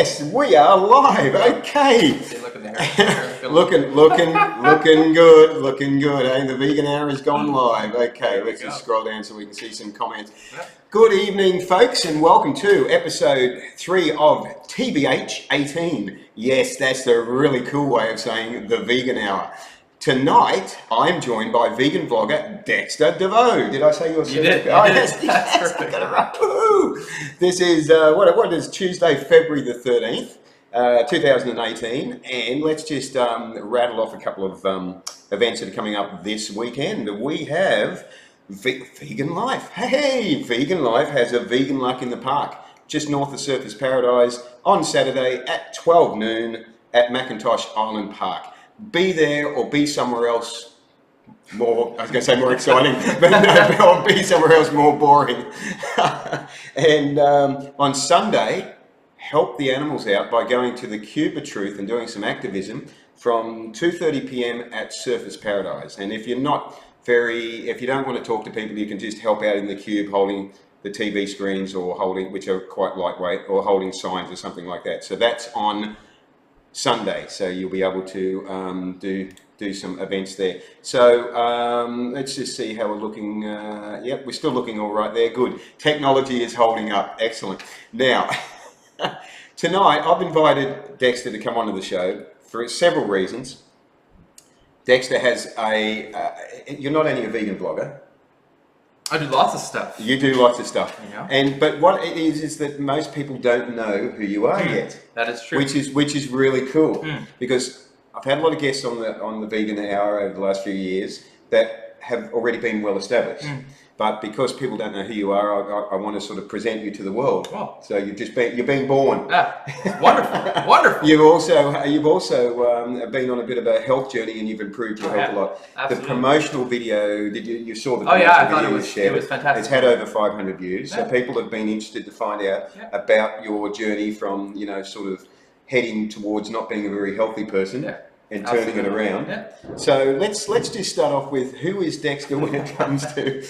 Yes, we are live. Okay. See, look at the hair. looking good. Eh? The vegan hour has gone live. Okay, let's just scroll down so we can see some comments. Yep. Good evening, folks, and welcome to episode 3 of TVH 18. Yes, that's the really cool way of saying the vegan hour. Tonight, I'm joined by vegan vlogger Dexter Deveau. Did I say your You did. Oh, You did. yes, That's I got it right. Woo-hoo. This is what is Tuesday, February the 13th, 2018, and let's just rattle off a couple of events that are coming up this weekend. We have Vegan Life. Hey, Vegan Life has a vegan luck in the park, just north of Surfers Paradise, on Saturday at 12 noon at Macintosh Island Park. Be there or be somewhere else more, I was going to say more exciting, but no, or be somewhere else more boring. And on Sunday, help the animals out by going to the Cube of Truth and doing some activism from 2:30 p.m. at Surfers Paradise. And if you don't want to talk to people, you can just help out in the Cube holding the TV screens or which are quite lightweight, or holding signs or something like that. So that's on Sunday, so you'll be able to do some events there. So let's just see how we're looking. Yep, we're still looking all right there. Good. Technology is holding up. Excellent. Now, tonight I've invited Dexter to come onto the show for several reasons. Dexter has you're not only a vegan vlogger. I do lots of stuff. You do lots of stuff. Yeah. But what it is that most people don't know who you are yet. That is true. Which is really cool, because I've had a lot of guests on the Vegan Hour over the last few years that have already been well established. But because people don't know who you are, I want to sort of present you to the world. Wow. So you're being born. Wonderful, wonderful. You've also been on a bit of a health journey, and you've improved your health a lot. Absolutely. The promotional video, you saw the I thought video it was fantastic. It's had over 500 views, so people have been interested to find out about your journey from sort of heading towards not being a very healthy person. And turning it around. So let's just start off with who is Dexter when it comes to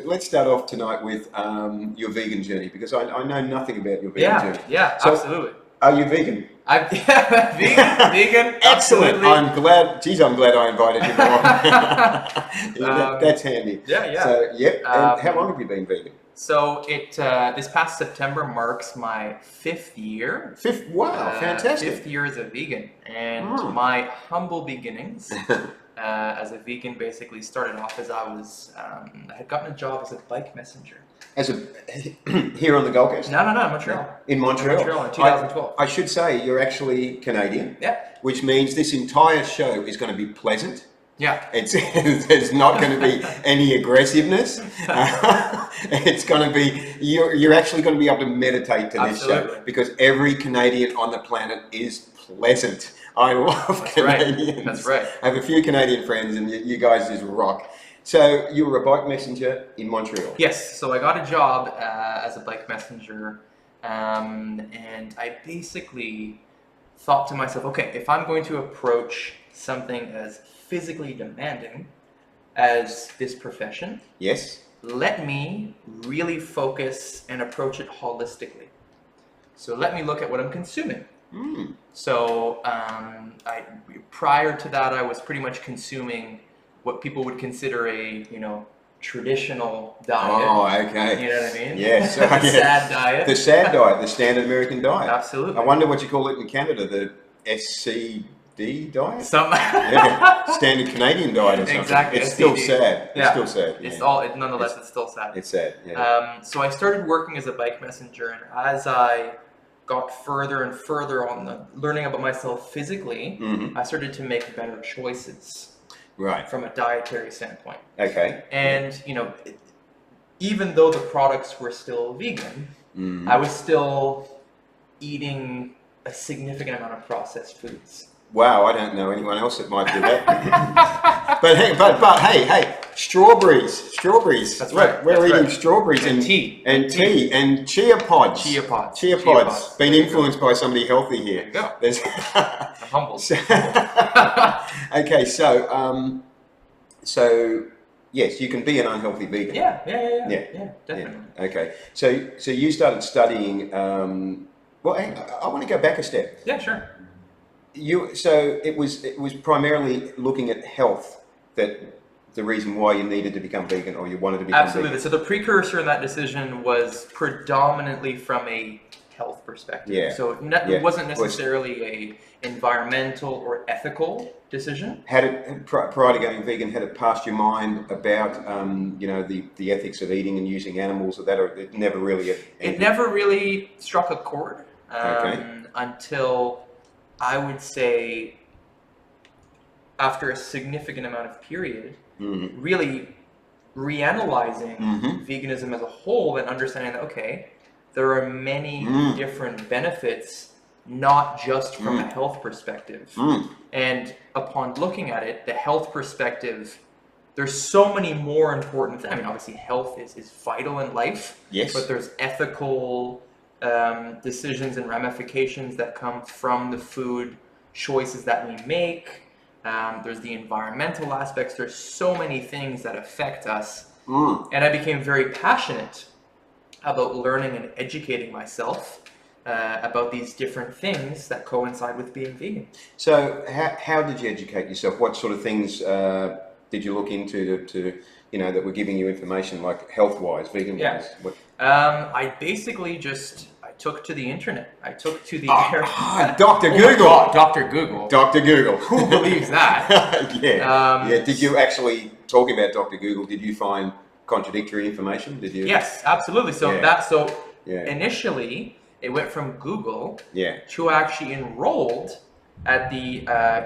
let's start off tonight with your vegan journey, because I know nothing about your vegan journey. Yeah, so, absolutely. Are you vegan? I'm vegan. Excellent. Absolutely. I'm glad I invited you along. That's handy. Yeah. So and how long have you been vegan? So this past September marks my 5th year. Wow, fantastic. 5th year as a vegan, and my humble beginnings as a vegan basically started off as I had gotten a job as a bike messenger. Here on the Gold Coast? No, Montreal. In Montreal? In 2012. I should say you're actually Canadian. Yeah. Which means this entire show is going to be pleasant. Yeah. There's not going to be any aggressiveness. It's going to be, you're actually going to be able to meditate to this show, because every Canadian on the planet is pleasant. I love Canadians. Right. That's right. I have a few Canadian friends, and you guys just rock. So you were a bike messenger in Montreal? Yes. So I got a job as a bike messenger, and I basically thought to myself, okay, if I'm going to approach something as physically demanding as this profession, let me really focus and approach it holistically. So let me look at what I'm consuming. So prior to that, I was pretty much consuming what people would consider a traditional diet. Oh, okay. You know what I mean? Yes. The sad diet. The sad diet, the standard American diet. Absolutely. I wonder what you call it in Canada, the SCD diet? Standard Canadian diet or something. Exactly. It's SCD. Still sad. Yeah. It's still sad. It's nonetheless, it's still sad. It's sad, yeah. So I started working as a bike messenger, and as I got further and further on learning about myself physically, I started to make better choices. Right. From a dietary standpoint. Okay. And, even though the products were still vegan, I was still eating a significant amount of processed foods. Wow, I don't know anyone else that might do that. but hey, strawberries. That's right. We're eating strawberries and tea. And chia pods. Chia pods. Been influenced by somebody healthy here. There you go. I'm humbled. Okay, so yes, you can be an unhealthy vegan. Yeah, definitely. Okay, so you started studying Well, I want to go back a step. Yeah, sure. So it was primarily looking at health that the reason why you needed to become vegan, or you wanted to become Absolutely. vegan. So the precursor in that decision was predominantly from a health perspective. Yeah. So it wasn't necessarily a environmental or ethical decision. Had it prior to going vegan, had it passed your mind about the ethics of eating and using animals, or that, or it never really? It never really struck a chord Okay. until I would say after a significant amount of period, really reanalyzing veganism as a whole and understanding that, okay, there are many different benefits, not just from a health perspective. And upon looking at it, the health perspective, there's so many more important things. I mean, obviously health is vital in life, Yes. but there's ethical decisions and ramifications that come from the food choices that we make. There's the environmental aspects. There's so many things that affect us. And I became very passionate about learning and educating myself about these different things that coincide with being vegan. So how did you educate yourself? What sort of things did you look into to that were giving you information, like health-wise, vegan-wise? Yeah. I basically I took to the internet. I took to the Dr. Google. God, Dr. Google. Dr. Google. Who believes that? Yeah. Did you actually, talking about Dr. Google, did you find contradictory information? Did you? Yes, absolutely. So Yeah. initially it went from Google Yeah. to actually enrolled at the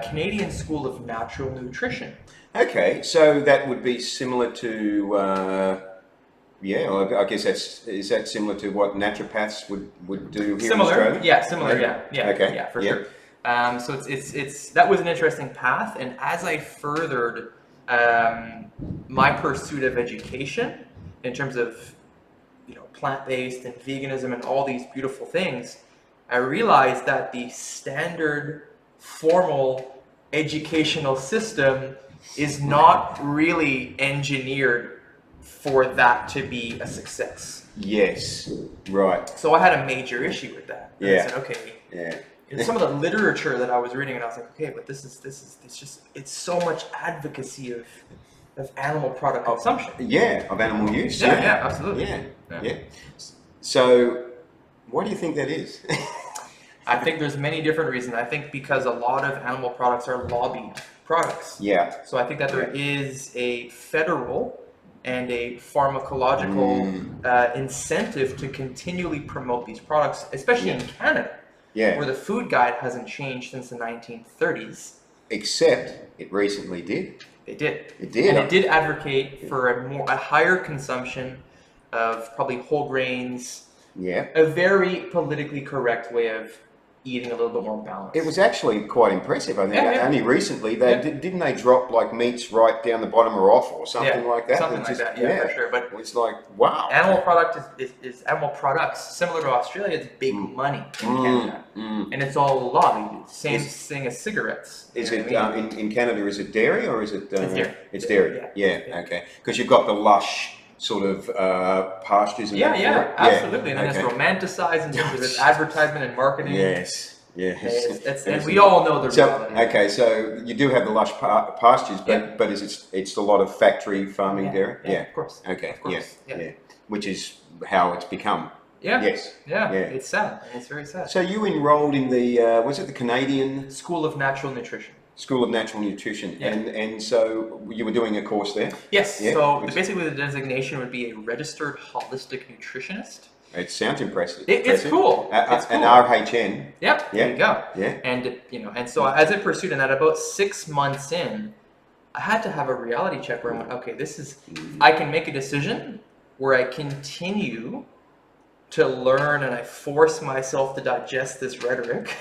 Canadian School of Natural Nutrition. Okay, so that would be similar to, I guess is that similar to what naturopaths would do here in Australia? Yeah, similar, Okay. yeah, Okay. yeah, for sure. So it's that was an interesting path, and as I furthered my pursuit of education in terms of plant-based and veganism and all these beautiful things, I realized that the standard formal educational system is not really engineered for that to be a success. Yes, right. So I had a major issue with that. And Yeah. I said, okay. Yeah. And some of the literature that I was reading, and I was like, okay, but it's so much advocacy of animal product consumption. Yeah, of animal use. Yeah, absolutely. Yeah. So, why do you think that is? I think there's many different reasons. I think because a lot of animal products are lobbied products. Yeah. So I think that there is a federal and a pharmacological incentive to continually promote these products, especially in Canada, where the food guide hasn't changed since the 1930s. Except it recently did. It did. It did. And it did advocate for a higher consumption of probably whole grains. Yeah. A very politically correct way of eating a little bit more balanced. It was actually quite impressive. I think only recently didn't they drop like meats right down the bottom or off or something like that. Something like that. Yeah, for sure. But it's like wow. Animal product is animal products similar to Australia. It's big money in Canada, and it's all lobbied. Same thing as cigarettes. Is it in Canada? Is it dairy or is it? It's dairy. It's dairy. Yeah. Okay. Because you've got the lush sort of pastures and absolutely. And then it's romanticized in terms of its advertisement and marketing. Yes. And we all know the reality. Okay, so you do have the lush pastures, but it's a lot of factory farming dairy? Yeah, of course. Okay, of course. Yeah. Which is how it's become. Yeah. Yes. Yeah. It's sad. It's very sad. So you enrolled in the, was it the Canadian? School of Natural Nutrition. School of Natural Nutrition, and so you were doing a course there? Yes, so basically the designation would be a registered holistic nutritionist. It sounds impressive. It's cool. It's cool. An RHN. Yep, there you go. Yeah. And so as I pursued in that, about 6 months in, I had to have a reality check where I went, okay, I can make a decision where I continue to learn and I force myself to digest this rhetoric.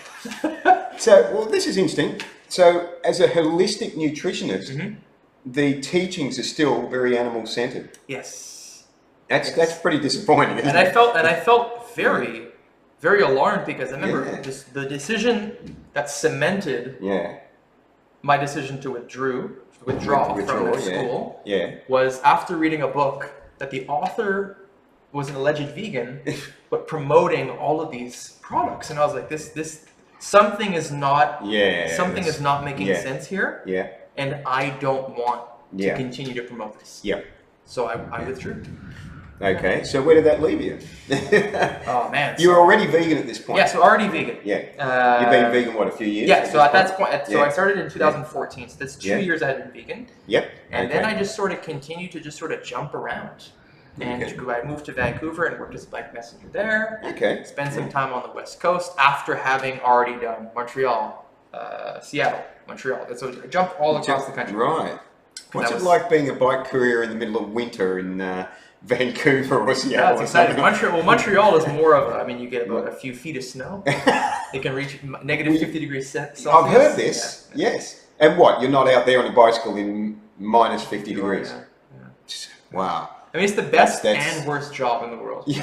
So, this is interesting. So, as a holistic nutritionist, the teachings are still very animal-centered. Yes. That's pretty disappointing. And I felt very, very alarmed because I remember the decision that cemented my decision to withdraw from that school was after reading a book that the author was an alleged vegan, but promoting all of these products, and I was like, this something is not is not making sense here. Yeah. And I don't want to continue to promote this. Yeah. So I withdrew. Okay, so where did that leave you? Oh man, you were already vegan at this point. Yeah, so already vegan. Yeah. You've been vegan what, a few years? Yeah, so at that point, so I started in 2014. So that's 2 years I had been vegan. Yep. And then I just sort of continued to just sort of jump around. And I moved to Vancouver and worked as a bike messenger there. Okay. Spent some time on the West Coast after having already done Montreal, Seattle, Montreal. So I jumped all across the country. Right. What's it like being a bike courier in the middle of winter in Vancouver or Seattle? Yeah, it's exciting. Montreal is more of a, you get about a few feet of snow. It can reach negative 50 degrees Celsius. I've heard this, yes. And what, you're not out there on a bicycle in minus 50 degrees? Yeah. Wow. It's the best and worst job in the world. You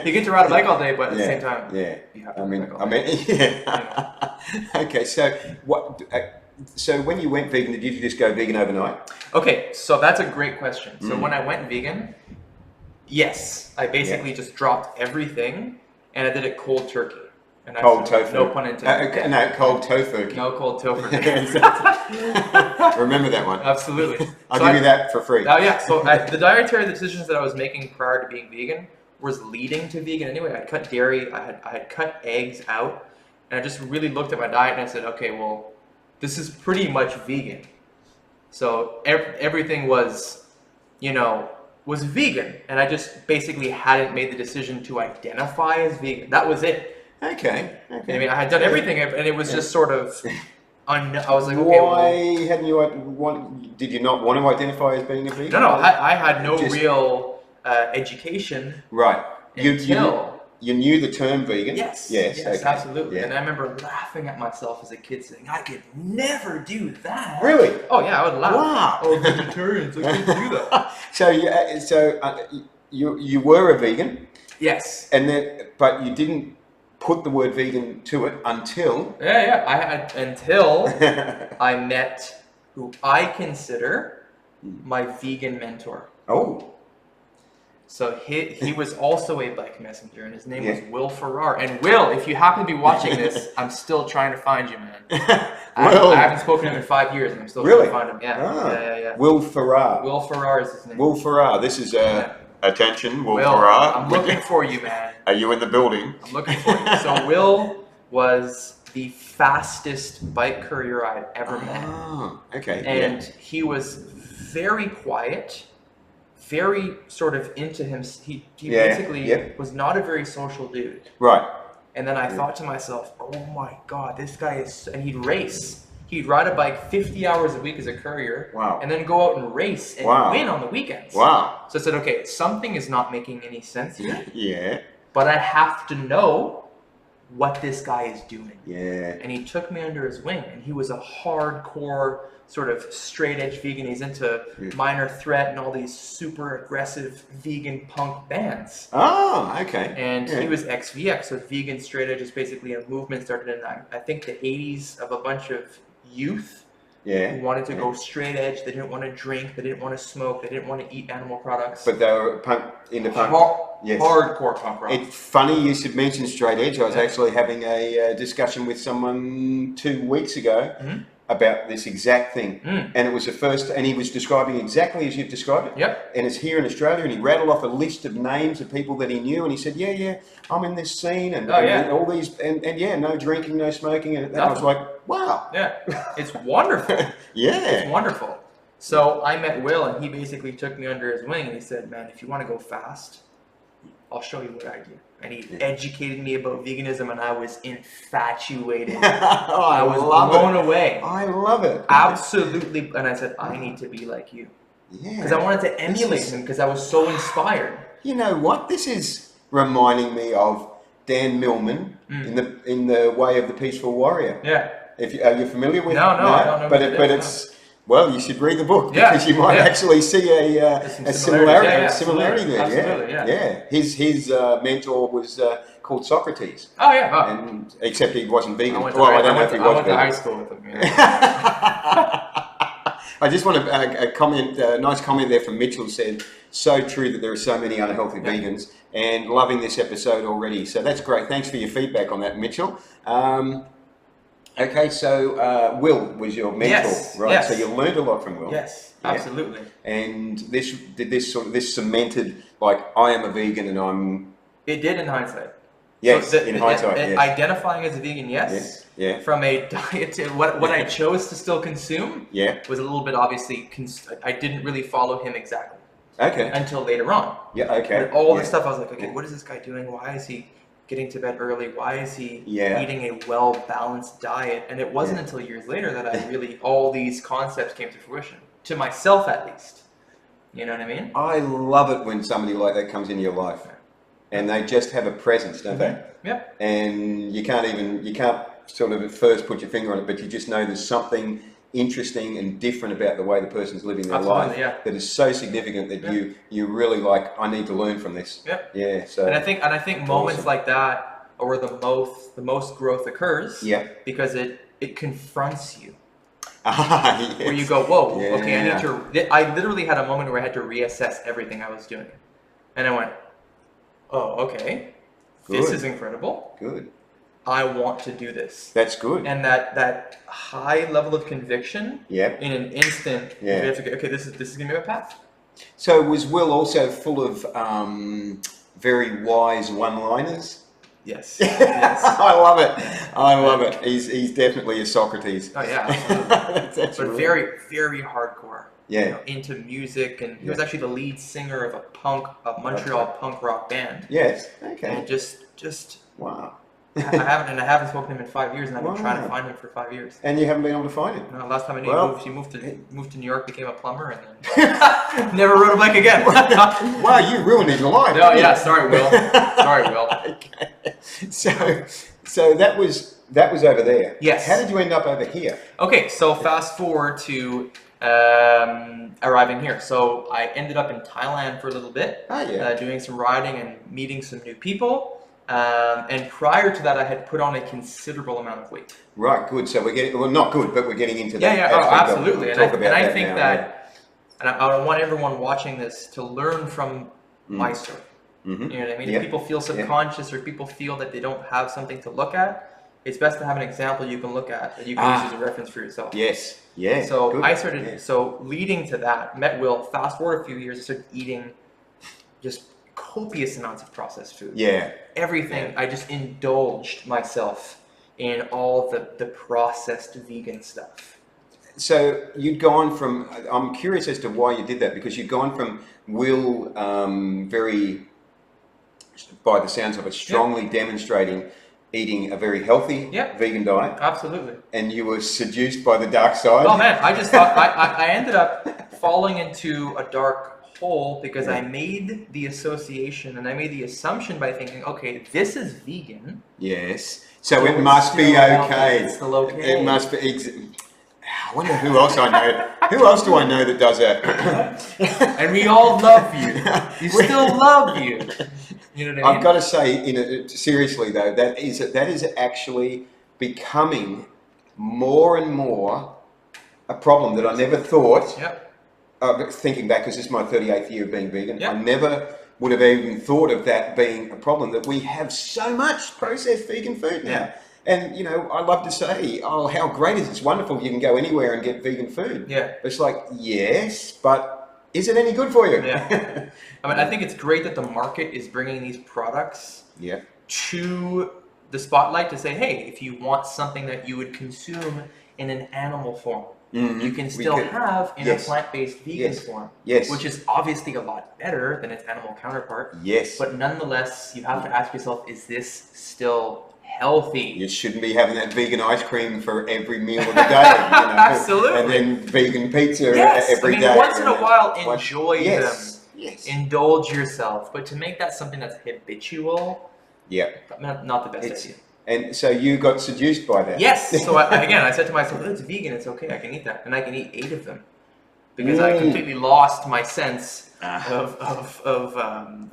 get to ride a bike all day, but at the same time, you have to ride a bike all day. Okay, so what? So when you went vegan, did you just go vegan overnight? Okay, so that's a great question. So when I went vegan, yes, I basically just dropped everything, and I did it cold turkey. And cold tofu. No pun intended. No, cold tofu. No cold tofu. Remember that one. Absolutely. I'll give you that for free. Oh yeah. So the dietary decisions that I was making prior to being vegan was leading to vegan anyway. I cut dairy. I had cut eggs out, and I just really looked at my diet and I said, okay, well, this is pretty much vegan. So everything was, was vegan, and I just basically hadn't made the decision to identify as vegan. That was it. Okay. I had done everything, and it was just sort of. I was like, okay. Why hadn't you? Did you not want to identify as being a vegan? No. I had no real education. Right. You knew the term vegan. Yes, okay. Absolutely. Yeah. And I remember laughing at myself as a kid, saying, "I could never do that." Really? Oh yeah, I would laugh. Wow. Oh, vegetarians, I couldn't do that. So you were a vegan. Yes. But you didn't put the word vegan to it until until I met who I consider my vegan mentor. Oh. So he was also a bike messenger, and his name was Will Farrar. And Will, if you happen to be watching this, I'm still trying to find you, man. I haven't spoken to him in 5 years, and I'm still trying to find him. Yeah. Will Farrar. Will Farrar is his name. Will Farrar. This is attention, Will Farrar. I'm looking for you, man. Are you in the building? I'm looking for you. So Will was the fastest bike courier I'd ever met. Oh, okay. And he was very quiet, very sort of into him. He basically was not a very social dude. Right. And then I thought to myself, oh my God, this guy is, and he'd race. He'd ride a bike 50 hours a week as a courier. Wow. And then go out and race and win on the weekends. Wow. So I said, okay, something is not making any sense here. Yeah. But I have to know what this guy is doing. Yeah. And he took me under his wing, and he was a hardcore sort of straight edge vegan. He's into Minor Threat and all these super aggressive vegan punk bands. Oh, okay. And he was ex-VX, so vegan straight edge is basically a movement started in, I think, the 80s of a bunch of youth who wanted to go straight edge. They didn't want to drink, they didn't want to smoke, they didn't want to eat animal products. But they were into punk. Hardcore punk rock. It's funny you should mention straight edge. I was actually having a discussion with someone 2 weeks ago about this exact thing. And it was the first, and he was describing exactly as you've described it. Yep. And it's here in Australia, and he rattled off a list of names of people that he knew, and he said, I'm in this scene, and all these, and no drinking, no smoking, and I was like, wow. Yeah, it's wonderful. It's wonderful. So I met Will, and he basically took me under his wing, and he said, man, if you want to go fast, I'll show you what I do. And he educated me about veganism, and I was infatuated. I was blown away. I love it. Absolutely. And I said, I need to be like you. Yeah. Because I wanted to emulate him, because I was so inspired. You know what? This is reminding me of Dan Millman in the Way of the Peaceful Warrior. Yeah. Are you familiar with? No, I don't know. But it's. Well, you should read the book because you might actually see a similarity there. Absolutely, His mentor was called Socrates. Oh yeah. Oh. And except he wasn't vegan. I don't know if he was. I went to high school with him. I just want a comment, a nice comment there from Mitchell said, so true that there are so many unhealthy vegans, and loving this episode already. So that's great. Thanks for your feedback on that, Mitchell. Okay, so Will was your mentor, right? Yes. So you learned a lot from Will. Yes, absolutely. And this cemented, like, I am a vegan and I'm... It did in hindsight. Yes, in hindsight, yes. Identifying as a vegan, yes. Yeah. From a diet, what I chose to still consume was a little bit obviously, I didn't really follow him exactly. Okay. Until later on. Yeah, okay. But all this stuff, I was like, okay, what is this guy doing? Why is he getting to bed early? Why is he eating a well-balanced diet? And it wasn't until years later that I really, all these concepts came to fruition. To myself, at least. You know what I mean? I love it when somebody like that comes into your life. And they just have a presence, don't they? Yep. And you can't sort of at first put your finger on it, but you just know there's something interesting and different about the way the person's living their life that is so significant that you really like, I need to learn from this. Yep. Yeah. So and I think moments like that are where the most growth occurs. Yeah. Because it confronts you. Yes. Where you go, whoa, okay, I literally had a moment where I had to reassess everything I was doing. And I went, oh, okay. Good. This is incredible. Good. I want to do this. That's good. And that high level of conviction in an instant, you have to go, okay, this is gonna be my path. So was Will also full of very wise one-liners? Yes. I love it. He's definitely a Socrates. Oh yeah, absolutely. That's but very, very hardcore. Yeah. You know, into music, and he was actually the lead singer of a Montreal punk rock band. Yes. Okay. And just wow. I haven't spoken to him in 5 years, and I've been trying to find him for 5 years. And you haven't been able to find him? No, last time I knew he moved to New York, became a plumber, and then never rode a bike again. Wow, you ruined his life. No, yeah, sorry, Will. Sorry, Will. Okay. So that was over there. Yes. How did you end up over here? Okay, so fast forward to arriving here. So I ended up in Thailand for a little bit, doing some riding and meeting some new people. And prior to that, I had put on a considerable amount of weight. Right, good. So we're getting, well, not good, but we're getting into that. Yeah, absolutely. And I think that, and I want everyone watching this to learn from my story. Mm-hmm. You know what I mean? If people feel subconscious or people feel that they don't have something to look at, it's best to have an example you can look at that you can use as a reference for yourself. Yes. Yeah. So good. I started, so leading to that, met Will, fast forward a few years, I started eating just copious amounts of processed food. Yeah. Everything. I just indulged myself in all the processed vegan stuff. So you'd gone from, I'm curious as to why you did that, because you'd gone from Will very, by the sounds of it, strongly demonstrating eating a very healthy vegan diet. Absolutely. And you were seduced by the dark side. Oh man, I just thought, I ended up falling into a dark hole because I made the association and I made the assumption by thinking, okay, this is vegan. Yes. So it must be okay. It's still okay. It must be. I wonder who else I know. Who else do I know that does that? And we all love you. We still love you. You know what I mean? I've got to say, seriously though, that is actually becoming more and more a problem that I never thought. Yep. Thinking back, because this is my 38th year of being vegan, I never would have even thought of that being a problem, that we have so much processed vegan food now. Yeah. And, you know, I love to say, oh, how great is it? It's wonderful. You can go anywhere and get vegan food. Yeah. It's like, yes, but is it any good for you? Yeah. I mean, I think it's great that the market is bringing these products to the spotlight to say, hey, if you want something that you would consume in an animal form, you can still have in a plant-based vegan form, which is obviously a lot better than its animal counterpart. Yes. But nonetheless, you have to ask yourself, is this still healthy? You shouldn't be having that vegan ice cream for every meal of the day. Absolutely. And then vegan pizza every day. Once in a while, enjoy them. Yes. Indulge yourself. But to make that something that's habitual, not the best idea. And so you got seduced by that. Yes. So I said to myself, oh, it's vegan. It's okay. I can eat that, and I can eat 8 of them because I completely lost my sense of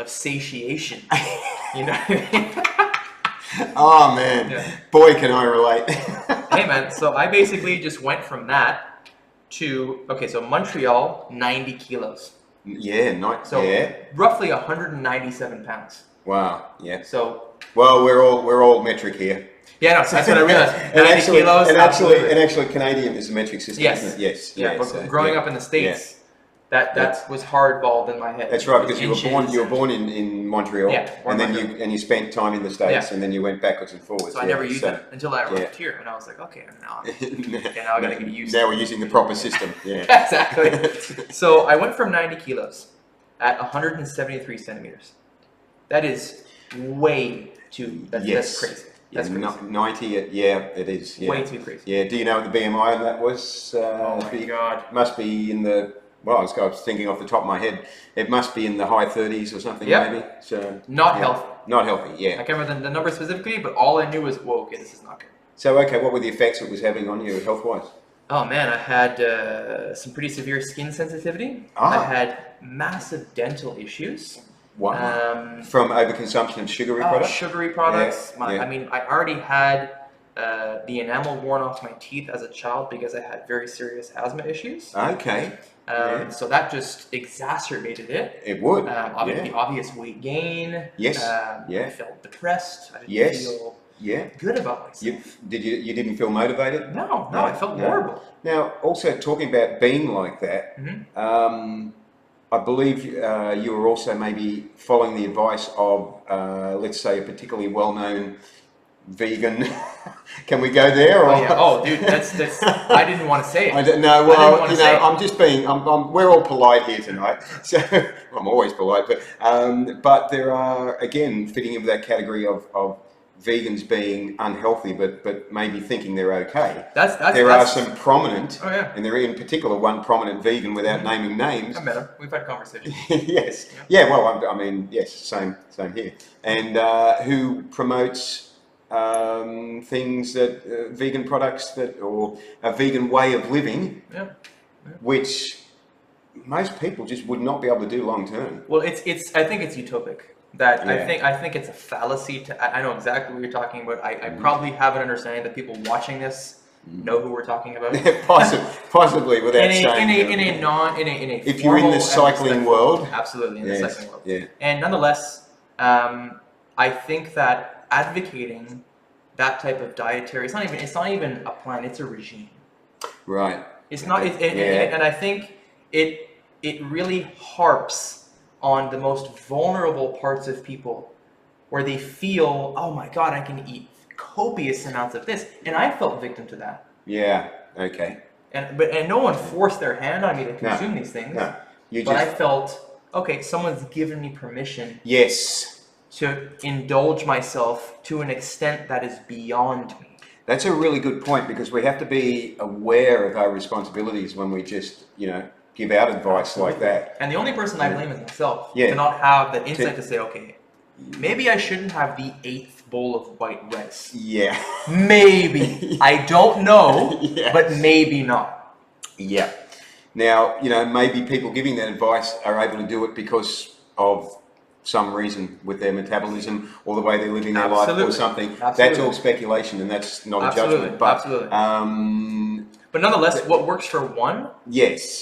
satiation. You know what I mean? Oh man, boy, can I relate. Hey man, so I basically just went from that to, okay, so Montreal, 90 kilos. Yeah, So yeah. roughly 197 pounds. Wow, yeah. So, well, we're all metric here. Yeah, no, that's what I realized. 90 actually, kilos, and actually, Canadian is a metric system, yes. isn't it? Yes. Yeah, yeah, but so, growing yeah, up in the States, yeah. that was hardballed in my head. That's right, because you were born in Montreal, and then you spent time in the States, and then you went backwards and forwards. So I never used it until I arrived here, and I was like, okay, now I gotta get used to it. Now we're using the proper system. Yeah. Exactly. So I went from 90 kilos at 173 centimeters. That is way too. That's crazy. That's crazy. 90. Yeah, it is. Yeah. Way too crazy. Yeah. Do you know what the BMI on that was? Oh my God. Must be in the. Well, I was thinking off the top of my head. It must be in the high 30s or something, maybe. So not healthy. Not healthy. Yeah. I can't remember the number specifically, but all I knew was, whoa, okay, this is not good. So, okay, what were the effects it was having on you health-wise? Oh man, I had some pretty severe skin sensitivity. I had massive dental issues. Wow. From overconsumption of sugary products? Sugary products. I mean, I already had the enamel worn off my teeth as a child because I had very serious asthma issues. Okay. So that just exacerbated it. It would. Obvious weight gain. Yes. I felt depressed. I didn't feel good about myself. You didn't feel motivated? No, I felt horrible. Now, also talking about being like that, I believe you were also maybe following the advice of, let's say, a particularly well-known vegan. Can we go there? Or? Oh, dude, that's. I didn't want to say it. I don't know. Well, I'm just being. We're all polite here tonight, so I'm always polite. But there are, again, fitting into that category of vegans being unhealthy, but maybe thinking they're okay. There are some prominent, and there in particular one prominent vegan without naming names. I met him. We've had conversations. Yes. Yeah. Well, I mean, yes. Same here. And who promotes things that vegan products or a vegan way of living, which most people just would not be able to do long term. Well, I think it's utopic. I think it's a fallacy I know exactly what you're talking about. I probably have an understanding that people watching this know who we're talking about. Possibly without saying. If you're in the cycling world. Absolutely, in the cycling world. Yeah. And nonetheless, I think that advocating that type of dietary, it's not even a plan, it's a regime. Right. It's not, and I think it really harps on the most vulnerable parts of people where they feel, oh my God, I can eat copious amounts of this. And I felt victim to that. Yeah, okay. And no one forced their hand on me to consume these things. No. I felt, okay, someone's given me permission. Yes. To indulge myself to an extent that is beyond me. That's a really good point, because we have to be aware of our responsibilities when we just, give out advice like that. And the only person I blame is myself to not have the insight to say, okay, maybe I shouldn't have the 8th bowl of white rice. Yeah. Maybe. I don't know, but maybe not. Yeah. Now, maybe people giving that advice are able to do it because of some reason with their metabolism or the way they're living their life or something. Absolutely. That's all speculation, and that's not a judgment. But, but nonetheless, what works for one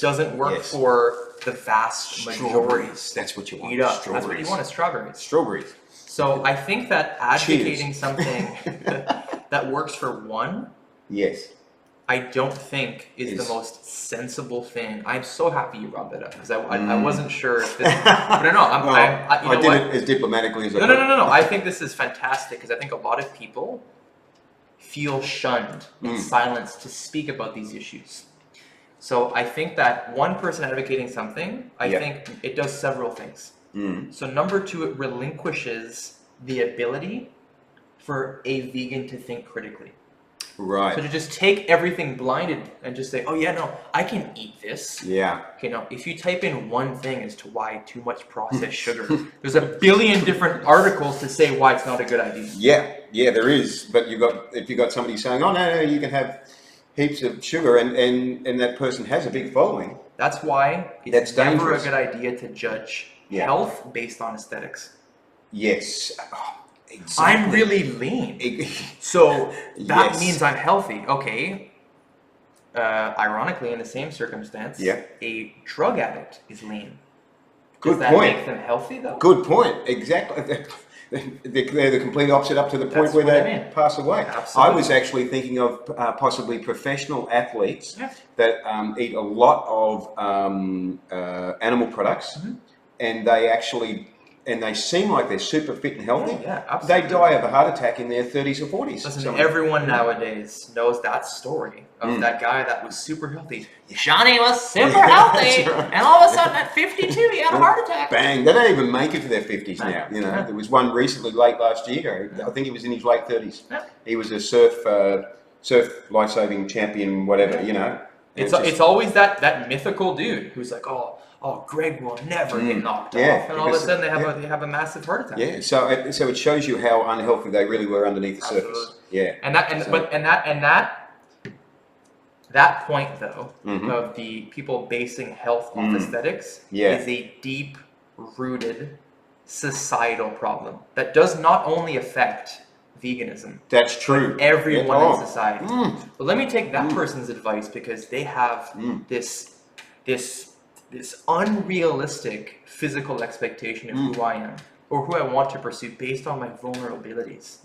doesn't work for the vast majority. That's what you want. That's what you want is strawberries. Strawberries. So I think that advocating something that works for one, I don't think is the most sensible thing. I'm so happy you brought that up because I wasn't sure if this, but I know I did it as diplomatically as I could. No. I think this is fantastic because I think a lot of people feel shunned and silenced to speak about these issues. So I think that one person advocating something, I think it does several things. So number 2, it relinquishes the ability for a vegan to think critically. Right. So to just take everything blinded and just say, oh yeah, no, I can eat this. Yeah. Okay, no, if you type in one thing as to why too much processed sugar, there's a billion different articles to say why it's not a good idea. Yeah, there is. But if you got somebody saying, oh no, you can have heaps of sugar, and that person has a big following. That's why it's never a good idea to judge health based on aesthetics. Yes. Exactly. I'm really lean, so that means I'm healthy. Okay, ironically, in the same circumstance, Yeah. a drug addict is lean. Good Does that point. make them healthy, though? Good point. Exactly. They're the complete opposite up to the point That's where what they I mean. pass away. Absolutely. I was actually thinking of possibly professional athletes Yeah. that eat a lot of animal products, and they seem like they're super fit and healthy. Yeah, absolutely. They die of a heart attack in their 30s or 40s. Listen, everyone nowadays knows that story of that guy that was super healthy. Johnny was super healthy, right. and all of a sudden at 52 he had a heart attack. Bang! They don't even make it to their 50s now. Yeah. You know, Yeah. there was one recently late last year. I think he was in his late 30s. Yeah. He was a surf life-saving champion, whatever. You know, It's always that mythical dude who's like, oh, Greg will never get knocked off, and all of a sudden they have a massive heart attack. Yeah, so it shows you how unhealthy they really were underneath the surface. Absolutely. Yeah, that point though of the people basing health off aesthetics is a deep-rooted societal problem that does not only affect veganism. That's true. Everyone in society. But let me take that person's advice, because they have this unrealistic physical expectation of who I am or who I want to pursue based on my vulnerabilities.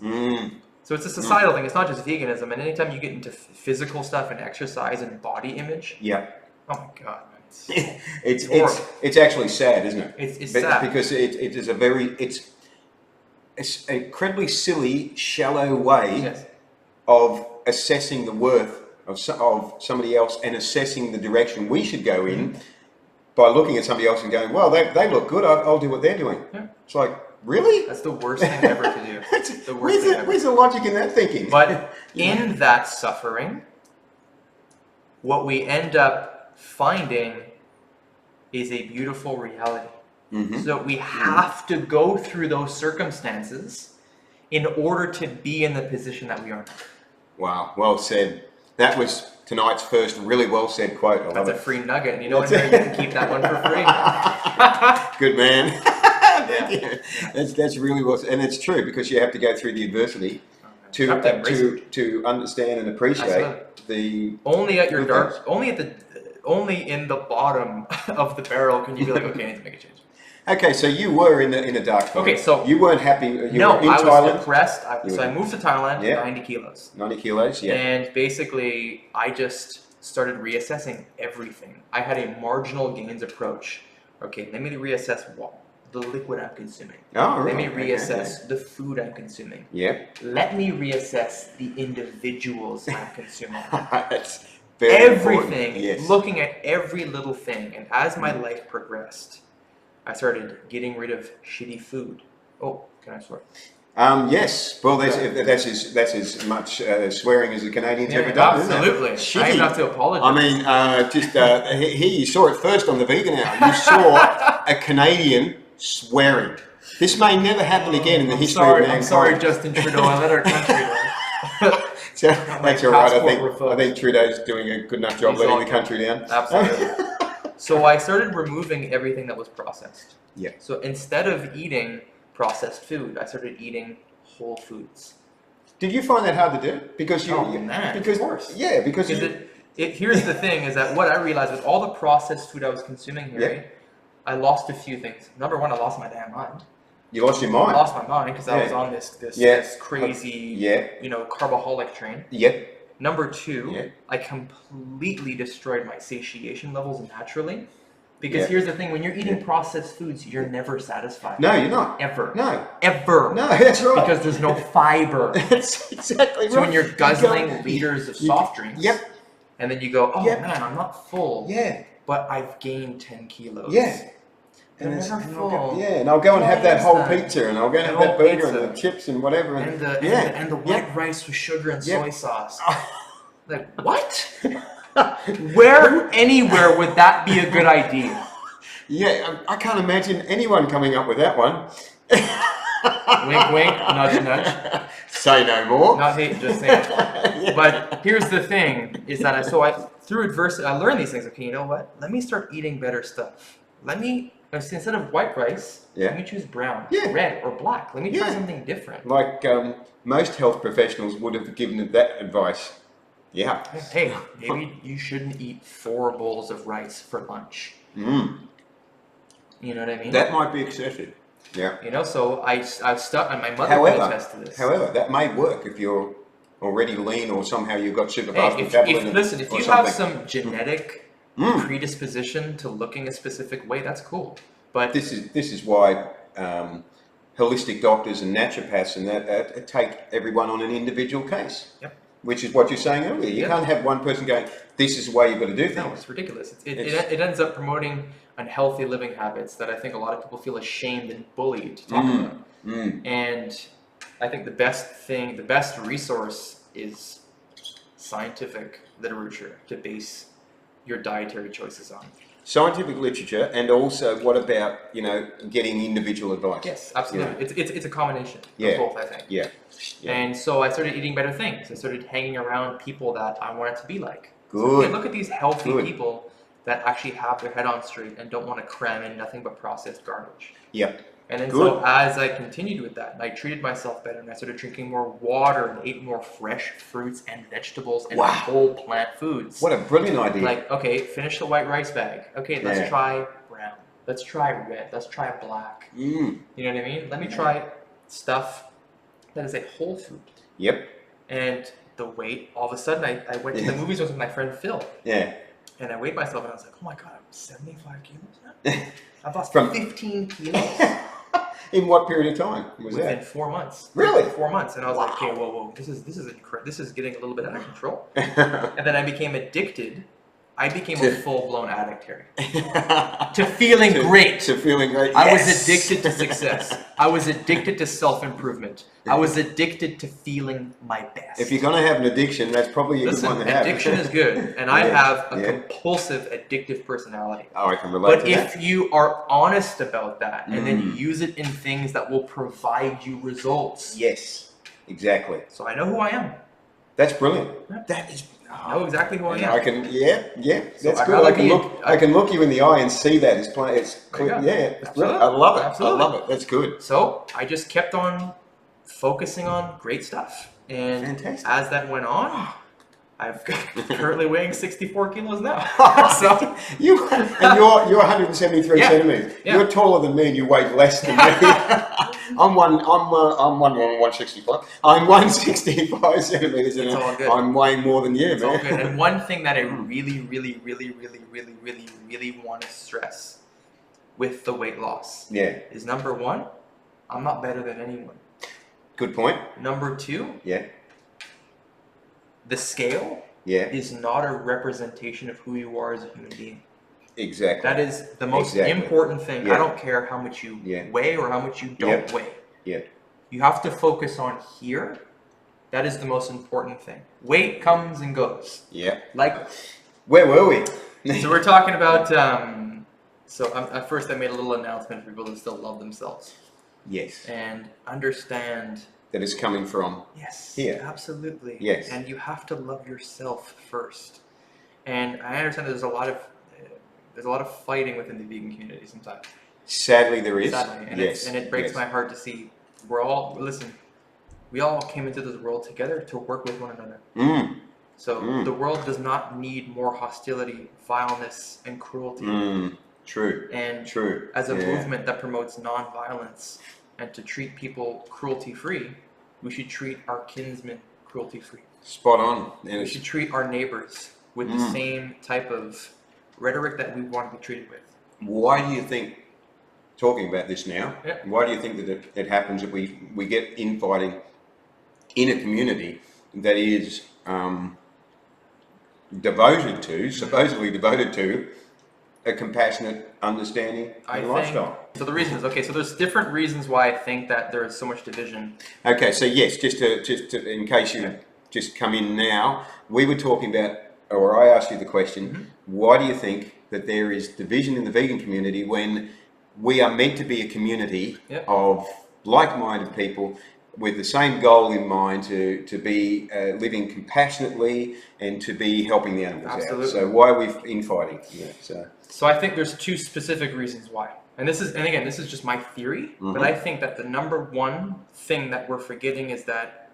So it's a societal thing. It's not just veganism. And anytime you get into physical stuff and exercise and body image, oh my God, man, it's actually sad, isn't it? It's sad because it is it's an incredibly silly, shallow way of assessing the worth of somebody else and assessing the direction we should go in by looking at somebody else and going, well, they look good, I'll do what they're doing. It's like, really? That's the worst thing ever to do. Where's the logic in that thinking? But in that suffering, what we end up finding is a beautiful reality. So we have to go through those circumstances in order to be in the position that we are now. Wow, well said. That was tonight's first really well said quote. That's a free nugget, and you know what? You can keep that one for free. Good man. That's really well said. And it's true, because you have to go through the adversity to understand and appreciate the only at your dark, only in the bottom of the barrel can you be like, okay, I need to make a change. Okay, so you were in a dark period. Okay, so you weren't happy. You were in Thailand. I was depressed. So I moved to Thailand, 90 kilos. 90 kilos, yeah. And basically, I just started reassessing everything. I had a marginal gains approach. Okay, let me reassess the liquid I'm consuming. Oh, right. Let me reassess the food I'm consuming. Yeah. Let me reassess the individuals I'm consuming. That's very everything. Yes. Looking at every little thing. And as my life progressed, I started getting rid of shitty food. Oh, can I swear? Yes. Well, that's as much swearing as the Canadians ever done. Absolutely. Isn't it? I have to apologize. I mean, here you saw it first on the Vegan Hour. You saw a Canadian swearing. This may never happen again in the history of mankind. I'm sorry, Justin Trudeau. I let our country down. So, that's all right. I think Trudeau's doing a good enough job letting the country down. Absolutely. So I started removing everything that was processed. Yeah. So instead of eating processed food, I started eating whole foods. Did you find that hard to do? Because of course. Yeah, because here's the thing: is that what I realized with all the processed food I was consuming here, I lost a few things. Number one, I lost my damn mind. You lost your mind. I lost my mind because I was on this crazy, carboholic train. Yep. Number two, I completely destroyed my satiation levels naturally. Because here's the thing, when you're eating processed foods, you're never satisfied. No, you're not. Ever. No. Ever. No, that's right. Because there's no fiber. That's exactly right. So when you're guzzling liters of soft drinks, and then you go, oh man, I'm not full. Yeah. But I've gained 10 kilos. Yeah. And never full. And I'll go and have that whole pizza, and I'll go and have that burger and the chips and whatever. And the white rice with sugar and soy sauce. Like, what? Anywhere would that be a good idea? Yeah, I can't imagine anyone coming up with that one. Wink, wink, nudge, nudge. Say no more. Not hate, just saying. But here's the thing, is that through adversity, I learned these things. Okay, you know what? Let me start eating better stuff. Instead of white rice, let me choose brown, red, or black. Let me try something different. Like most health professionals would have given that advice Yeah. Hey, maybe you shouldn't eat 4 bowls of rice for lunch. Mm. You know what I mean? That might be excessive. Yeah. You know, so I've stuck, and my mother can However, attest to this. that may work if you're already lean, or somehow you've got super Hey, fast metabolism. if or you something. have some genetic predisposition to looking a specific way, that's cool. But this is why holistic doctors and naturopaths and that take everyone on an individual case. Yep. Which is what you're saying earlier. You can't have one person going, "This is the way you've got to do things." No, it's ridiculous. It ends up promoting unhealthy living habits that I think a lot of people feel ashamed and bullied to talk about. And I think the best resource is scientific literature to base your dietary choices on. Scientific literature, and also what about, getting individual advice? Yes, absolutely. It's a combination Yeah. of both, I think. Yeah. And so I started eating better things. I started hanging around people that I wanted to be like. Good. So, hey, look at these healthy people that actually have their head on straight and don't want to cram in nothing but processed garbage. Yep. And then so as I continued with that, and I treated myself better, and I started drinking more water and ate more fresh fruits and vegetables and whole plant foods. What a brilliant idea. Like, okay, finish the white rice bag. Okay, let's try brown. Let's try red. Let's try black. You know what I mean? Let me try stuff that is a whole food. Yep. And the weight, all of a sudden, I went to the movies with my friend Phil. Yeah. And I weighed myself, and I was like, oh my God, I'm 75 kilos now? I've lost 15 kilos. In what period of time was Within that? 4 months. Really? 4 months. And I was like, okay, whoa, this is incredible. This is getting a little bit out of control. And then I became addicted. I became a full-blown addict, Harry. To feeling great. To feeling great. I was addicted to success. I was addicted to self-improvement. I was addicted to feeling my best. If you're going to have an addiction, that's probably a good one to have. Addiction is good. And I have a compulsive, addictive personality. Oh, I can relate to that. But if you are honest about that, and then you use it in things that will provide you results. Yes, exactly. So I know who I am. That's brilliant. Yeah. That is... I know exactly who I am. I can, that's So good. I can look you in the eye and see that. It's clear. Yeah, I love it. Absolutely. I love it. That's good. So I just kept on focusing on great stuff. And fantastic. As that went on, I'm currently weighing 64 kilos now. So you're 173 centimeters. Yeah. You're taller than me, and you weigh less than me. I'm 165. I'm 165 centimeters, and I'm weighing more than you, it's man. All good. And one thing that I really want to stress with the weight loss, is number one, I'm not better than anyone. Good point. Number two, the scale is not a representation of who you are as a human being. Exactly. That is the most important thing. I don't care how much you weigh or how much you don't weigh. You have to focus on here. That is the most important thing. Weight comes and goes. Like, where were we? So we're talking about. At first I made a little announcement for people that still love themselves. Yes. And understand that it's coming from here. Absolutely. Yes. And you have to love yourself first. And I understand there's a lot of fighting within the vegan community sometimes. Sadly, there is. Sadly. And it breaks my heart to see. We all came into this world together to work with one another. So the world does not need more hostility, vileness, and cruelty. True. And as a movement that promotes non-violence and to treat people cruelty-free, we should treat our kinsmen cruelty-free. Spot on. And we should treat our neighbors with the same type of rhetoric that we want to be treated with. Why do you think, talking about this now, why do you think that it happens that we get infighting in a community that is supposedly devoted to a compassionate understanding and lifestyle? So the reason is, so there's different reasons why I think that there is so much division. Okay, so yes, just to in case you just come in now, we were talking about, or I asked you the question, why do you think that there is division in the vegan community when we are meant to be a community of like-minded people with the same goal in mind to be living compassionately and to be helping the animals out? So why are we infighting? So I think there's two specific reasons why. And this is just my theory, but I think that the number one thing that we're forgetting is that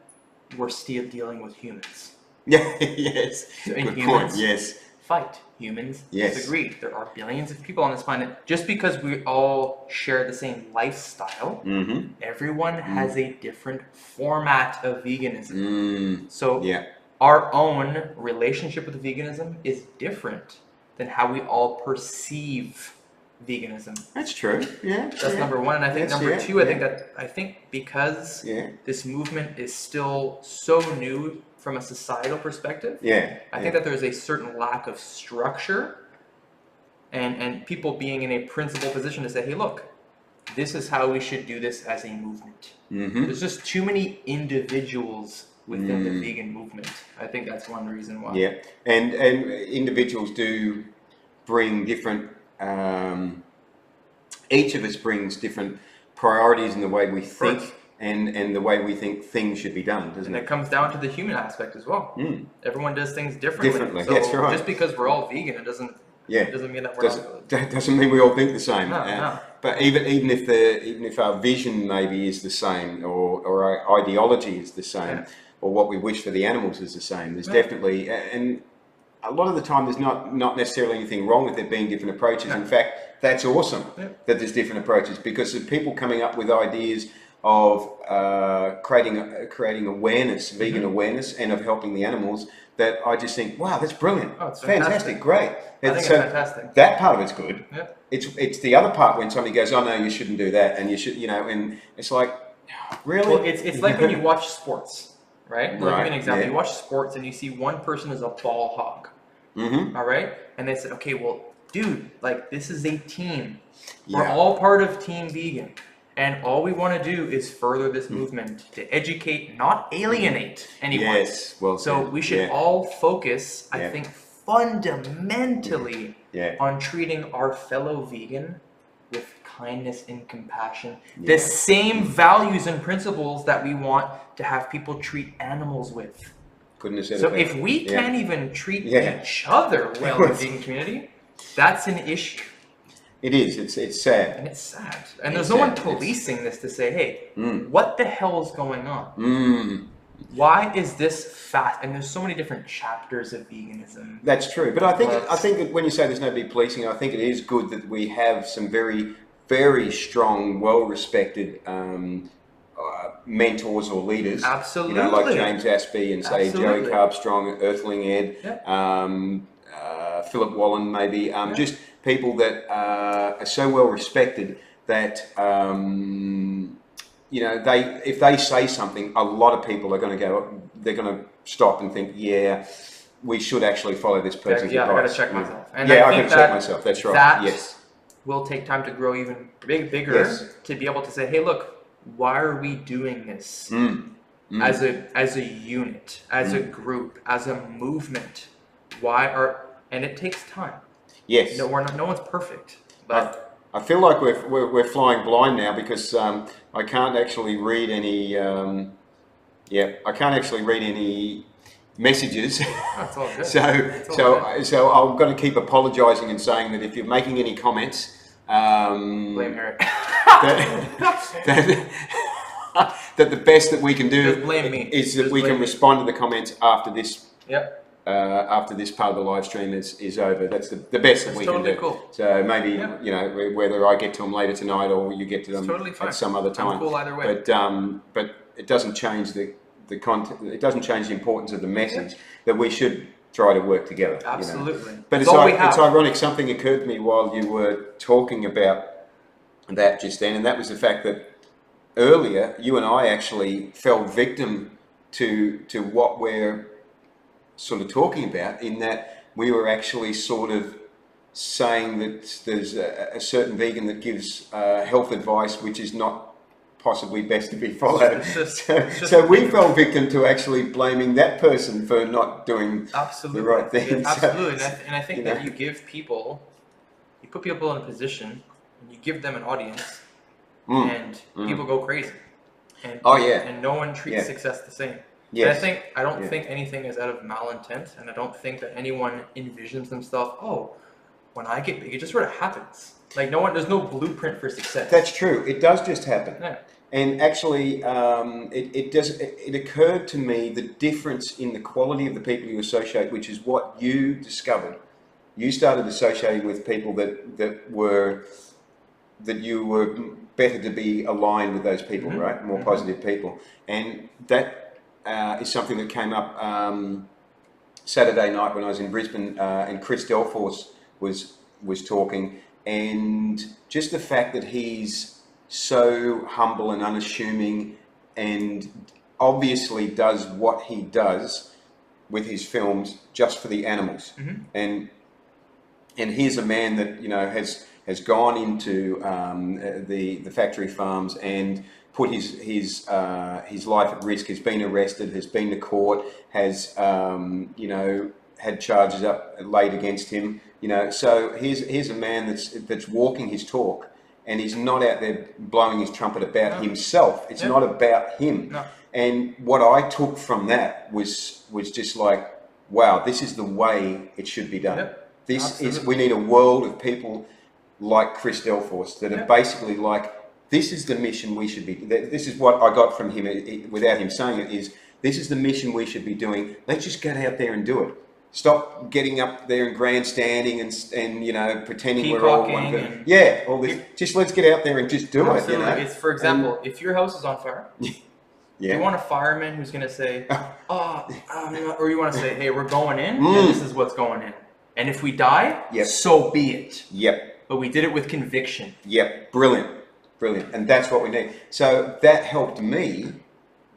we're still dealing with humans. Yeah, yes. So in Good humans, point. Yes. fight. Humans Yes. disagree. There are billions of people on this planet. Just because we all share the same lifestyle, Mm-hmm. everyone has a different format of veganism. So Yeah. our own relationship with veganism is different than how we all perceive veganism. That's true. Yeah. That's number one. And I think number two, I think because this movement is still so new from a societal perspective, I think that there's a certain lack of structure and people being in a principled position to say, hey, look, this is how we should do this as a movement. There's just too many individuals within the vegan movement. I think that's one reason why. Yeah, and individuals do bring different. Each of us brings different priorities in the way we think and the way we think things should be done, doesn't it? And it comes down to the human aspect as well. Everyone does things differently. So that's right. just because we're all vegan, it doesn't mean that we're not. Doesn't mean we all think the same. No. But even if our vision maybe is the same, or our ideology is the same, or what we wish for the animals is the same, there's definitely, and a lot of the time there's not necessarily anything wrong with there being different approaches. In fact, that's awesome that there's different approaches, because of people coming up with ideas of creating awareness, vegan awareness, and of helping the animals, that I just think, wow, that's brilliant. Oh, it's fantastic, great. I think it's fantastic. That part of it's good. Yeah. It's the other part when somebody goes, oh no, you shouldn't do that, and you should, and it's like, really? Well, it's like when you watch sports, right? I'll give you an example. Yeah. You watch sports and you see one person is a ball hog. All right? And they said, okay, well, dude, like, this is a team. We're all part of Team Vegan. And all we want to do is further this movement to educate, not alienate anyone. Yes, well said. So we should all focus, I think, fundamentally on treating our fellow vegan with kindness and compassion. The same values and principles that we want to have people treat animals with. Couldn't have said so it better. If we can't even treat each other well in the vegan community, that's an issue. It is. It's sad. And it's sad. And there's no one policing this to say, hey, what the hell is going on? Why is this fast? And there's so many different chapters of veganism. That's true. But I think that when you say there's nobody policing, I think it is good that we have some very, very strong, well-respected mentors or leaders. Absolutely. You know, like James Aspey and say Joey Carbstrong, Earthling Ed, Philip Wallen maybe. Just people that are so well respected that you know, if they say something, a lot of people are going to go. They're going to stop and think, yeah, we should actually follow this person's advice. I got to check myself. And I got to check myself. That's right. That will take time to grow even bigger to be able to say, hey, look, why are we doing this as a unit, as a group, as a movement? And it takes time. Yes. No one's perfect, but. I feel like we're flying blind now because I can't actually read any. I can't actually read any messages. That's all good. so I'm going to keep apologising and saying that if you're making any comments, blame Eric. that the best that we can do Just blame me. is that we can respond to the comments after this. Yep. After this part of the live stream is over. That's the best that we can do. Cool. So maybe, you know, whether I get to them later tonight or you get to them at some other time. I'm cool either way. But it doesn't change the content. It doesn't change the importance of the message that we should try to work together. Absolutely. You know? But it's ironic. Something occurred to me while you were talking about that just then, and that was the fact that earlier you and I actually fell victim to what we're sort of talking about, in that we were actually sort of saying that there's a certain vegan that gives health advice which is not possibly best to be followed. So we fell victim to actually blaming that person for not doing the right thing. Yeah, absolutely. And I think that you put people in a position, and you give them an audience, and people go crazy. And, and no one treats success the same. Yes. And I don't think anything is out of malintent, and I don't think that anyone envisions themselves, oh, when I get big, it just sort of happens. Like there's no blueprint for success. That's true. It does just happen. Yeah. And actually, it occurred to me the difference in the quality of the people you associate, which is what you discovered. You started associating with people that you were better to be aligned with those people, right? More positive people. And that is something that came up Saturday night when I was in Brisbane, and Chris Delforce was talking, and just the fact that he's so humble and unassuming, and obviously does what he does with his films just for the animals. And here's a man that has gone into the factory farms and put his life at risk, has been arrested, has been to court, has had charges laid against him. So here's a man that's walking his talk, and he's not out there blowing his trumpet about himself. It's not about him. No. And what I took from that was just like, wow, this is the way it should be done. We need a world of people like Chris Delforce that are basically like, this is the mission we should be. This is what I got from him, without him saying it, is this is the mission we should be doing. Let's just get out there and do it. Stop getting up there and grandstanding and pretending we're all one. All this. Just let's get out there and just do it. It's, for example, if your house is on fire, you want a fireman who's going to say, or you want to say, hey, we're going in, and this is what's going in. And if we die, so be it. But we did it with conviction. Brilliant. And that's what we need. So that helped me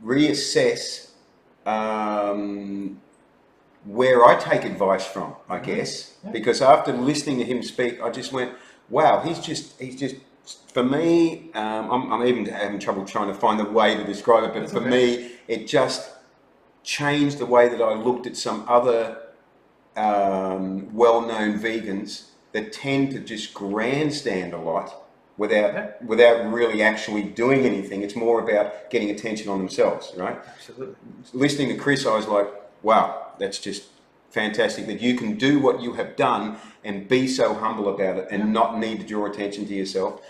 reassess where I take advice from, I guess. Because after listening to him speak, I just went, wow, he's just for me, I'm even having trouble trying to find the way to describe it, but for me, it just changed the way that I looked at some other well-known vegans that tend to just grandstand a lot without really actually doing anything. It's more about getting attention on themselves, right? Absolutely. Listening to Chris, I was like, wow, that's just fantastic that you can do what you have done and be so humble about it and not need to draw attention to yourself.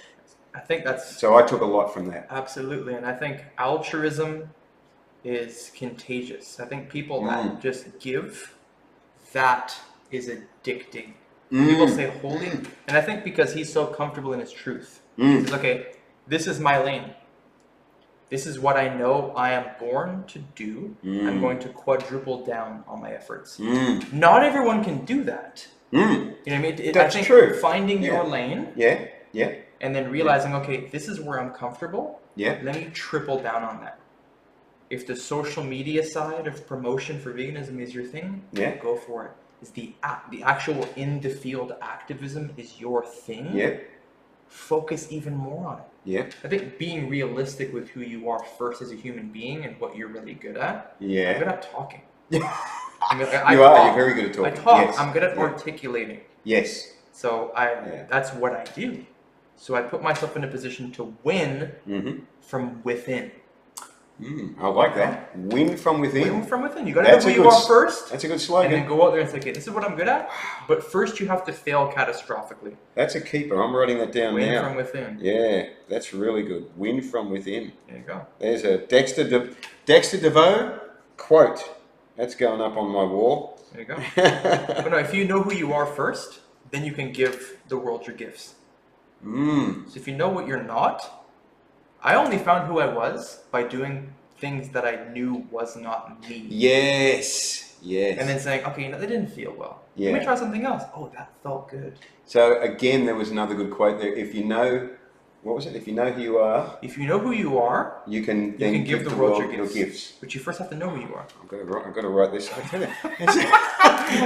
I think that's... So I took a lot from that. Absolutely. And I think altruism is contagious. I think people that just give, that is addicting. People say holy, and I think because he's so comfortable in his truth. He says, okay, this is my lane. This is what I know I am born to do. I'm going to quadruple down on my efforts. Not everyone can do that. You know what I mean? That's I think true. Finding your lane. And then realizing, okay, this is where I'm comfortable. Let me triple down on that. If the social media side of promotion for veganism is your thing, go for it. Is the actual in the field activism is your thing. Focus even more on it. I think being realistic with who you are first as a human being and what you're really good at. I'm good at talking. You're very good at talking. I talk. I'm good at articulating. So that's what I do. So I put myself in a position to win from within. I like that. Win from within. Win from within. You got to know who you are first. That's a good slogan. And then go out there and say, okay, this is what I'm good at. But first you have to fail catastrophically. That's a keeper. I'm writing that down now. Win from within. Yeah, that's really good. Win from within. There you go. There's a Dexter Deveau quote. That's going up on my wall. There you go. But no, if you know who you are first, then you can give the world your gifts. So if you know what you're not, I only found who I was by doing things that I knew was not me. Yes. And then saying, okay, that didn't feel well. Let me try something else. Oh, that felt good. So again, there was another good quote there. If you know, what was it? If you know who you are. If you know who you are, you can give the world your gifts. But you first have to know who you are. I've got to write this. I'm going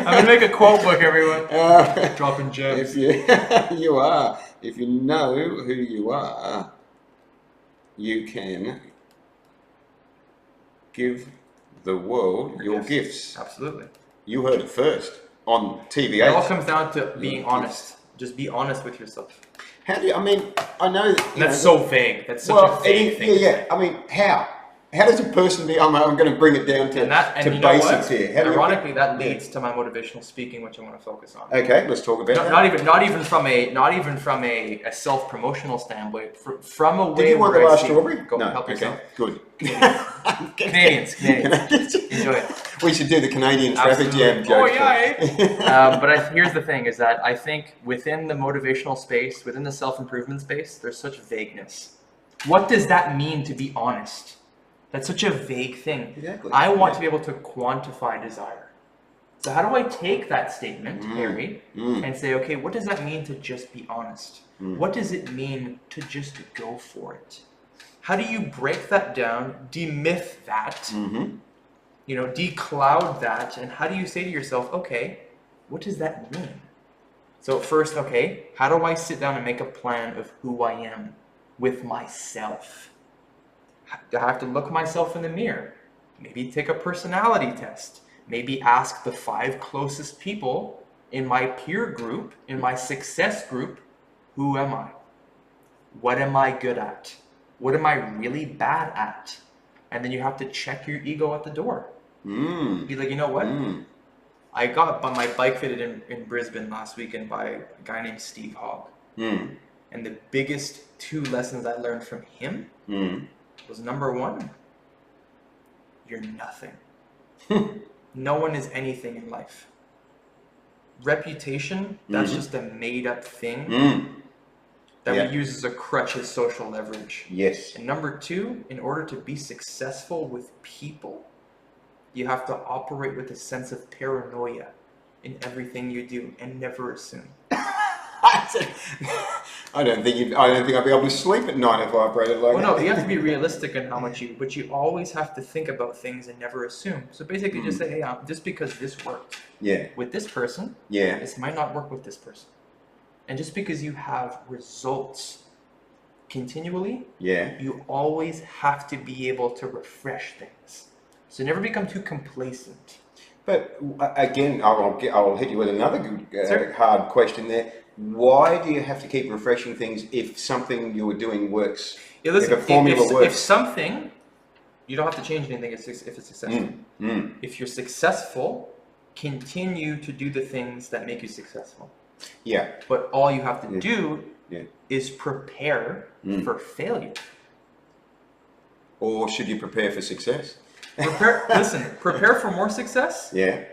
to make a quote book, everyone. Dropping gems. If you know who you are, you can give the world your gifts. Absolutely. You heard it first on TVH. It all comes down to being honest. Just be honest with yourself. How do you, I mean, I know... That's so vague. That's such a vague thing. I mean, how? how does a person be? I'm going to bring it down to basics here. Ironically, that leads to my motivational speaking, which I want to focus on. Okay, let's talk about that. Not even from a self promotional standpoint. From a way. Did you want the last strawberry? Go no. help yourself. Good. Canadians, enjoy it. We should do the Canadian traffic jam joke. Oh yeah. But here's the thing: is that I think within the motivational space, within the self improvement space, there's such vagueness. What does that mean to be honest? That's such a vague thing. Exactly. I want to be able to quantify desire. So how do I take that statement, Harry, and say, okay, what does that mean to just be honest? What does it mean to just go for it? How do you break that down, demyth that, decloud that, and how do you say to yourself, okay, what does that mean? So first, okay, how do I sit down and make a plan of who I am with myself? I have to look myself in the mirror, maybe take a personality test, maybe ask the 5 closest people in my peer group, in my success group, who am I? What am I good at? What am I really bad at? And then you have to check your ego at the door. Be like, you know what? I got my bike fitted in Brisbane last weekend by a guy named Steve Hogg. And the biggest 2 lessons I learned from him was number 1, you're nothing. No one is anything in life. Reputation, that's just a made up thing that we use as a crutch as social leverage. Yes. And number 2, in order to be successful with people, you have to operate with a sense of paranoia in everything you do and never assume. I don't think I'd be able to sleep at night if I operated like that. Well, no, you have to be realistic in how much but you always have to think about things and never assume. So basically just say, hey, just because this worked with this person, this might not work with this person. And just because you have results continually, you always have to be able to refresh things. So never become too complacent. But again, I'll hit you with another good, hard question there. Why do you have to keep refreshing things if something you're doing works? Yeah, listen, if a formula works? If something, you don't have to change anything if it's successful. If you're successful, continue to do the things that make you successful. Yeah. But all you have to do is prepare for failure. Or should you prepare for success? Prepare for more success. Yeah.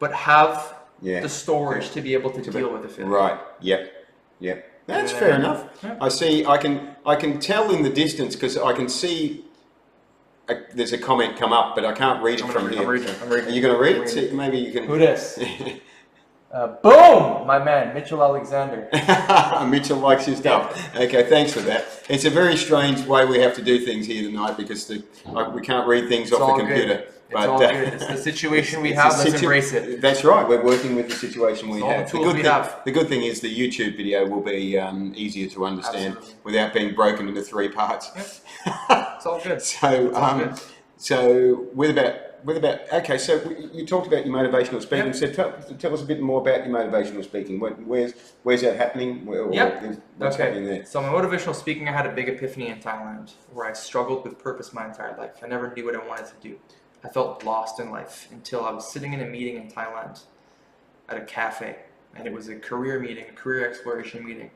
But have the storage to be able to deal with the failure. Right. Yep. That's fair enough. Yeah. I see. I can tell in the distance because I can see. There's a comment come up, but I can't read it from here. I'm reading. Are you going to read it? See, maybe you can. Who this? Boom! My man, Mitchell Alexander. Mitchell likes his stuff. Okay, thanks for that. It's a very strange way we have to do things here tonight because we can't read things off the computer. Good. It's all good. It's the situation we have. Let's embrace it. That's right. We're working with the situation we have. The good thing is the YouTube video will be easier to understand without being broken into 3 parts. Yep. It's all good. So okay, so you talked about your motivational speaking. Yep. So tell us a bit more about your motivational speaking. Where's that happening? What's happening there? So my motivational speaking, I had a big epiphany in Thailand where I struggled with purpose my entire life. I never knew what I wanted to do. I felt lost in life until I was sitting in a meeting in Thailand at a cafe, and it was a career meeting, a career exploration meeting,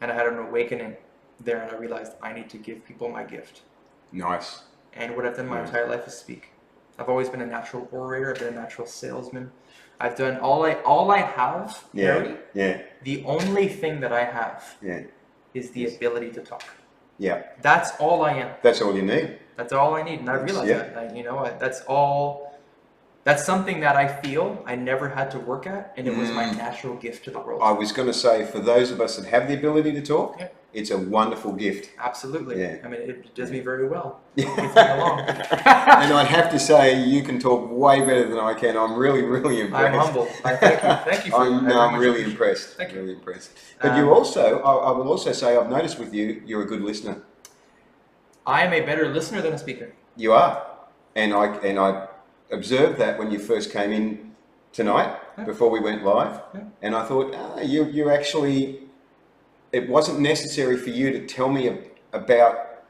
and I had an awakening there, and I realized I need to give people my gift. Nice. And what I've done my entire life is speak. I've always been a natural orator. I've been a natural salesman. I've done all I have. Harry, the only thing that I have is the ability to talk. Yeah. That's all I am. That's all you need. That's all I need, and I realize that. That's all. That's something that I feel I never had to work at, and it was my natural gift to the world. I was going to say, for those of us that have the ability to talk, it's a wonderful gift. Absolutely. Yeah. I mean, it does me very well. It gets me along. And I'd have to say, you can talk way better than I can. I'm really, really impressed. I'm humble. Thank you. I'm really impressed. Thank you. Really impressed. But you also, I will also say, I've noticed with you, you're a good listener. I am a better listener than a speaker. You are, and I observed that when you first came in tonight before we went live, and I thought you're actually. It wasn't necessary for you to tell me about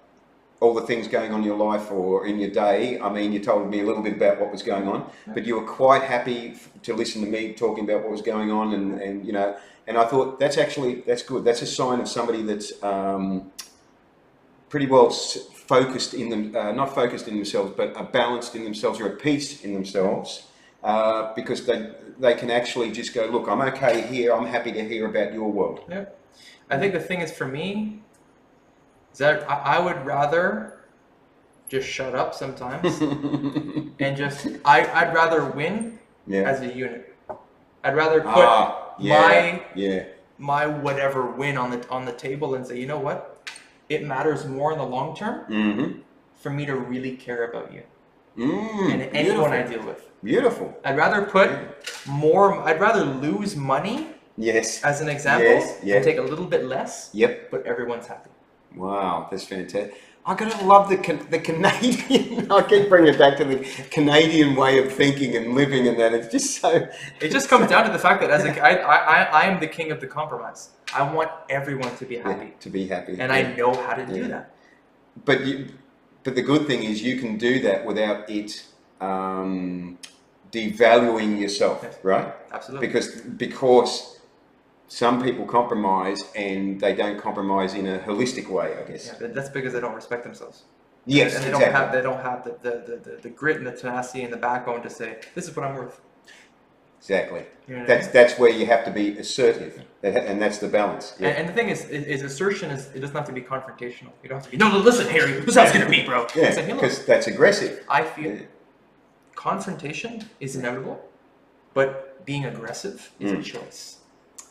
all the things going on in your life or in your day. I mean, you told me a little bit about what was going on, but you were quite happy to listen to me talking about what was going on, and you know, and I thought that's good. That's a sign of somebody that's pretty well focused in them, not focused in themselves, but balanced in themselves, or at peace in themselves, because they can actually just go, look, I'm okay here. I'm happy to hear about your world. Yeah. I think the thing is, for me, is that I would rather just shut up sometimes and just I'd rather win as a unit. I'd rather put my whatever win on the table and say, you know what, it matters more in the long term for me to really care about you and anyone I deal with. Beautiful. I'd rather put more. I'd rather lose money. Yes. As an example, and take a little bit less. Yep. But everyone's happy. Wow, that's fantastic. I gotta love the Canadian. I keep bringing it back to the Canadian way of thinking and living, and that it's just so. It just comes down to the fact that I am the king of the compromise. I want everyone to be happy. To be happy. And I know how to do that. But the good thing is you can do that without it devaluing yourself, right? Absolutely. Because some people compromise and they don't compromise in a holistic way, I guess. Yeah, that's because they don't respect themselves. Yes, and they don't have the grit and the tenacity and the backbone to say, this is what I'm worth. Exactly. You know that's where you have to be assertive, and that's the balance. Yeah. And the thing is assertion it doesn't have to be confrontational. You don't have to be, no, listen, Harry, who's else gonna be, bro? Yeah, because that's aggressive. I feel confrontation is inevitable, but being aggressive is a choice.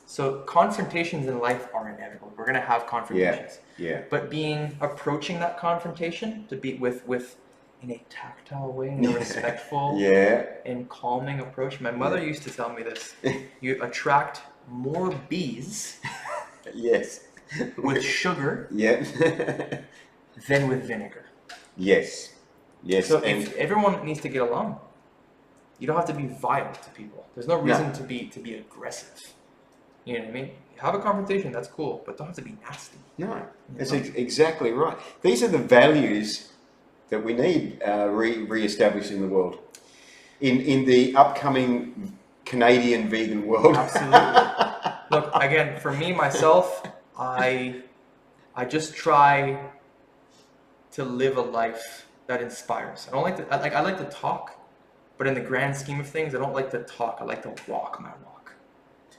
So confrontations in life are inevitable. We're gonna have confrontations. Yeah. But approaching that confrontation to be with in a tactile way, in a respectful and calming approach. My mother used to tell me this. You attract more bees with sugar than with vinegar. Yes. So if everyone needs to get along. You don't have to be violent to people. There's no reason to be aggressive. You know what I mean? Have a confrontation, that's cool, but don't have to be nasty. No, that's exactly right. These are the values that we need re-established in the world. In the upcoming Canadian vegan world. Absolutely. Look, again, for me, myself, I just try to live a life that inspires. I like to talk, but in the grand scheme of things, I don't like to talk. I like to walk my walk.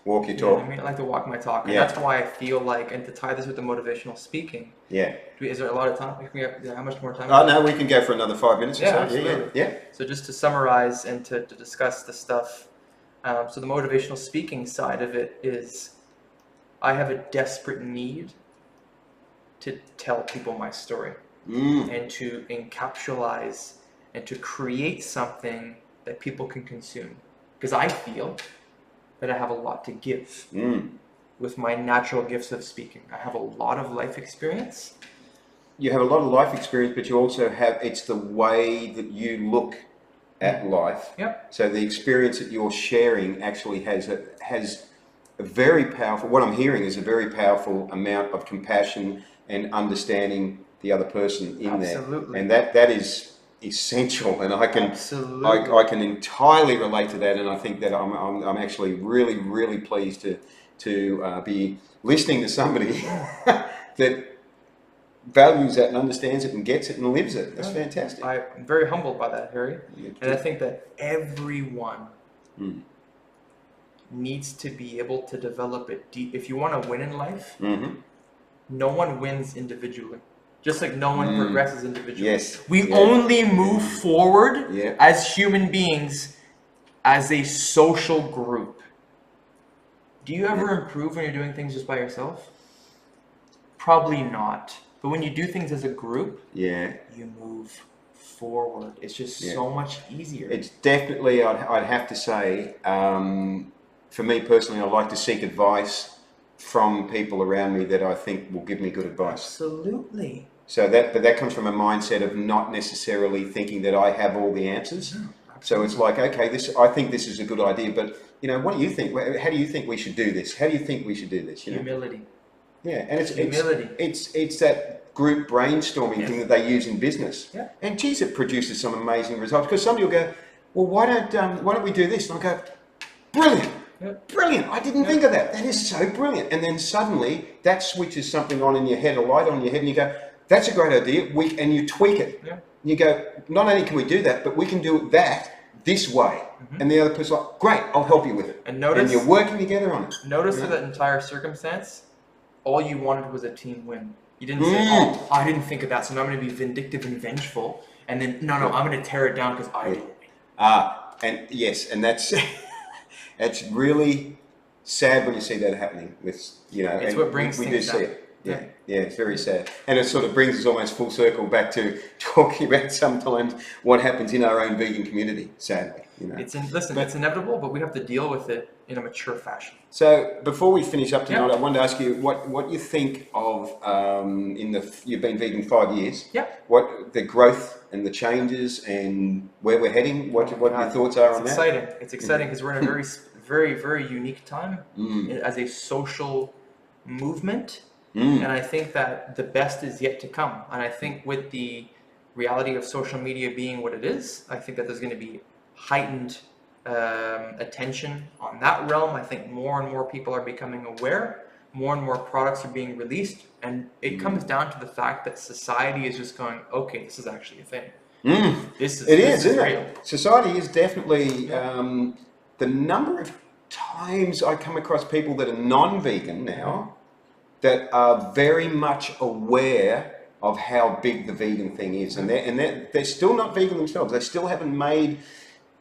Walk your talk. You know what I mean? I like to walk my talk. And that's why I feel like, and to tie this with the motivational speaking. Yeah. Is there a lot of time? How much more time? Oh, no, we can go for another 5 minutes or so. Absolutely. Yeah. So just to summarize and to discuss the stuff. So the motivational speaking side of it is I have a desperate need to tell people my story and to encapsulize and to create something that people can consume. Because I feel that I have a lot to give with my natural gifts of speaking. I have a lot of life experience. You have a lot of life experience, but you also have, it's the way that you look at life. Yep. So the experience that you're sharing actually has a very powerful, what I'm hearing is a very powerful amount of compassion and understanding the other person in there. Absolutely. And that is essential, and I can entirely relate to that, and I think that I'm actually really pleased to be listening to somebody that values that and understands it and gets it and lives it. That's fantastic. I'm very humbled by that, Harry, and I think that everyone needs to be able to develop it deep. If you want to win in life, no one wins individually. Just like no one progresses individually. Yes. We only move forward as human beings, as a social group. Do you ever improve when you're doing things just by yourself? Probably not. But when you do things as a group, you move forward. It's just so much easier. It's definitely, I'd have to say, for me personally, I like to seek advice from people around me that I think will give me good advice. Absolutely. So that comes from a mindset of not necessarily thinking that I have all the answers. No, so it's like, okay, I think this is a good idea, but you know, what do you think? How do you think we should do this? How do you think we should do this? You know? Humility. Yeah, and it's humility. It's that group brainstorming thing that they use in business. Yeah. And geez, it produces some amazing results. Because somebody will go, well, why don't we do this? And I'll go, brilliant. Yep. Brilliant! I didn't think of that. That is so brilliant. And then suddenly that switches something on in your head, a light on your head, and you go, "That's a great idea." And you tweak it. Yeah. You go, "Not only can we do that, but we can do that this way." And the other person's like, "Great, I'll help you with it." And notice, and you're working together on it. Notice through that entire circumstance, all you wanted was a team win. You didn't say, "Oh, I didn't think of that, so now I'm going to be vindictive and vengeful," and then no, I'm going to tear it down because I didn't. And yes, and that's it's really sad when you see that happening. It's it's what brings we things do down. see it. Yeah, it's very sad, and it sort of brings us almost full circle back to talking about sometimes what happens in our own vegan community. Sadly, it's inevitable, but we have to deal with it in a mature fashion. So before we finish up tonight, I wanted to ask you what you think of you've been vegan 5 years. Yeah. What the growth and the changes and where we're heading. What your thoughts are on that? It's exciting because we're in a very, very, very unique time as a social movement. And I think that the best is yet to come. And I think with the reality of social media being what it is, I think that there's going to be heightened attention on that realm. I think more and more people are becoming aware. More and more products are being released. And it comes down to the fact that society is just going, okay, this is actually a thing. This is real. Society is definitely the number of times I come across people that are non-vegan now that are very much aware of how big the vegan thing is, and they're still not vegan themselves. They still haven't made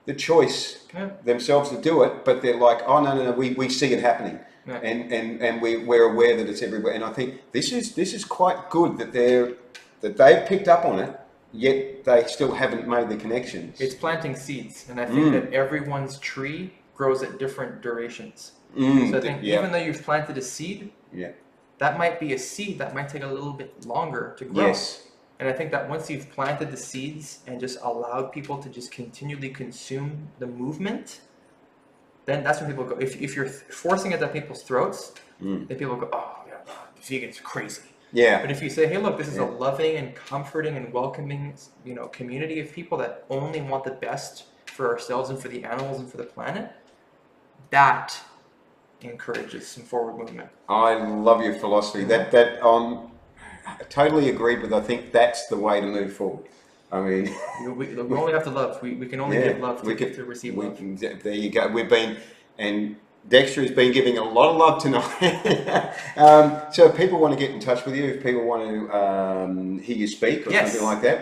the choice themselves to do it, but they're like, oh no, we see it happening, and we're aware that it's everywhere. And I think this is quite good that they've picked up on it, yet they still haven't made the connections. It's planting seeds, and I think that everyone's tree grows at different durations. So I think even though you've planted a seed, that might be a seed that might take a little bit longer to grow. Yes. And I think that once you've planted the seeds and just allowed people to just continually consume the movement, then that's when people go. If you're forcing it down people's throats, then people go, oh, yeah, vegan's crazy. Yeah. But if you say, hey, look, this is a loving and comforting and welcoming, community of people that only want the best for ourselves and for the animals and for the planet, that encourages some forward movement. I love your philosophy. That I totally agreed with. I think that's the way to move forward. I mean, we only have to love. We can only give love to receive love. There you go. And Dexter has been giving a lot of love tonight. So if people want to get in touch with you, if people want to hear you speak or something like that,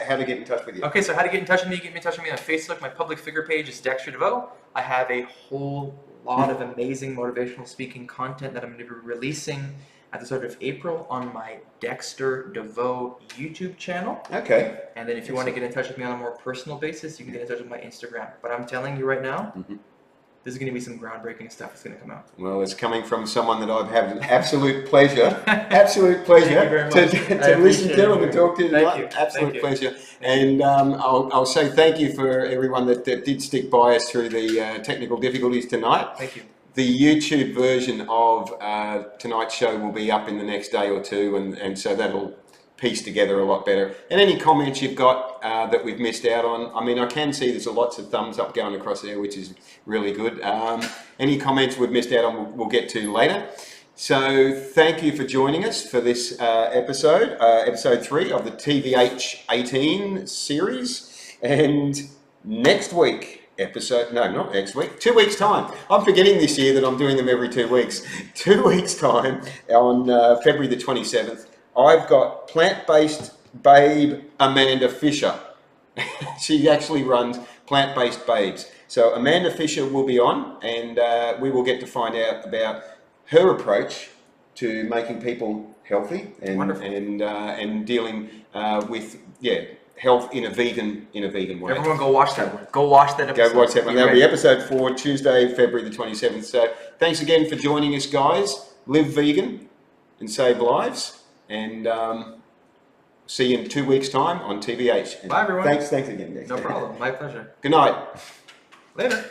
how to get in touch with you? Okay, so how to get in touch with me? Get in touch with me on Facebook. My public figure page is Dexter Deveau. I have a whole lot of amazing motivational speaking content that I'm going to be releasing at the start of April on my Dexter Deveau YouTube channel. Okay. And then if you want to get in touch with me on a more personal basis, you can get in touch with my Instagram. But I'm telling you right now, there's going to be some groundbreaking stuff that's going to come out. Well, it's coming from someone that I've had an absolute pleasure, to listen to and to talk to. Absolute pleasure. And I'll say thank you for everyone that did stick by us through the technical difficulties tonight. Thank you. The YouTube version of tonight's show will be up in the next day or two, and so that'll piece together a lot better. And any comments you've got that we've missed out on, I mean, I can see there's lots of thumbs up going across there, which is really good. Any comments we've missed out on, we'll get to later. So thank you for joining us for this episode 3 of the TVH 18 series. And next week, not next week, 2 weeks time. I'm forgetting this year that I'm doing them every 2 weeks. 2 weeks time on February the 27th. I've got plant-based babe Amanda Fisher. She actually runs Plant-Based Babes. So Amanda Fisher will be on, and we will get to find out about her approach to making people healthy and dealing with health in a vegan way. Everyone go watch that one. Go watch that episode. Go watch that one. That'll be episode 4, Tuesday, February the 27th. So thanks again for joining us, guys. Live vegan and save lives. And see you in 2 weeks' time on TVH. Bye, everyone. Thanks again, Dexter. No problem. My pleasure. Good night. Later.